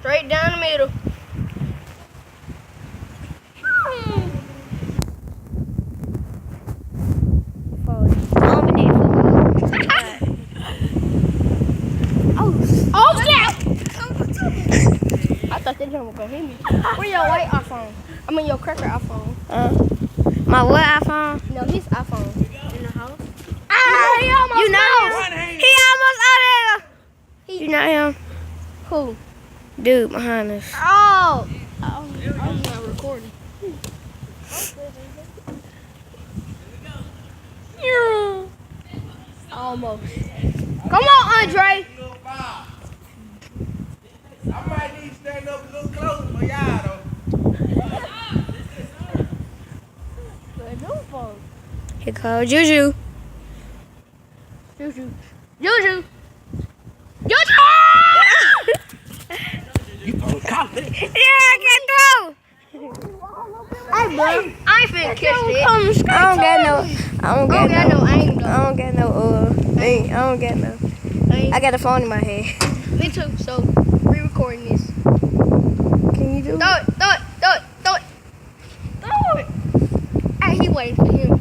Straight down the middle. Oh snap! I thought that jump was gonna hit me. Where your white iPhone? I mean your cracker iPhone. My what iPhone? No, his iPhone. In the house. Ah, he almost you know him. He almost out of there. You know him? Who? Dude behind us. Oh! I was not recording. Almost. Come on, Andre. I might need to stand up a little closer for y'all though. Here comes Juju. Juju. Juju. Juju! Yeah, I can throw. Hey, bro. I ain't finna catch it. I don't got no. I don't got no. aim, though. I don't got no. Thing. I don't got no. I got a phone in my head. Me too, so re-recording this. Can you do it? Throw it, throw it, throw it, throw it. Throw it. Hey, he waiting for him.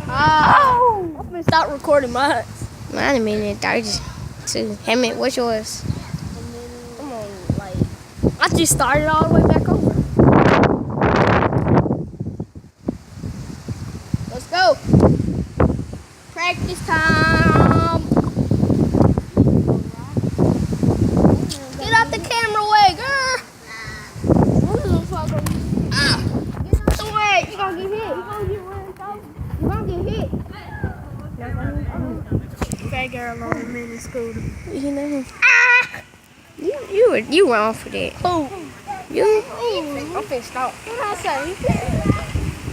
I'm gonna stop recording mine. Mine a minute 32. Hey, man, what's yours? Come on, like, I just started all the way back over. Let's go. Practice time. Get out the camera way, girl. Get out the way. You gonna get hit. You gonna get hit. That girl on the mini scooter. You know him? You wrong for that. Who? You? I'm finna stop. What I say?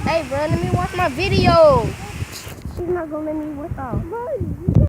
Hey, bro, let me watch my video. She's not gonna let me whip off.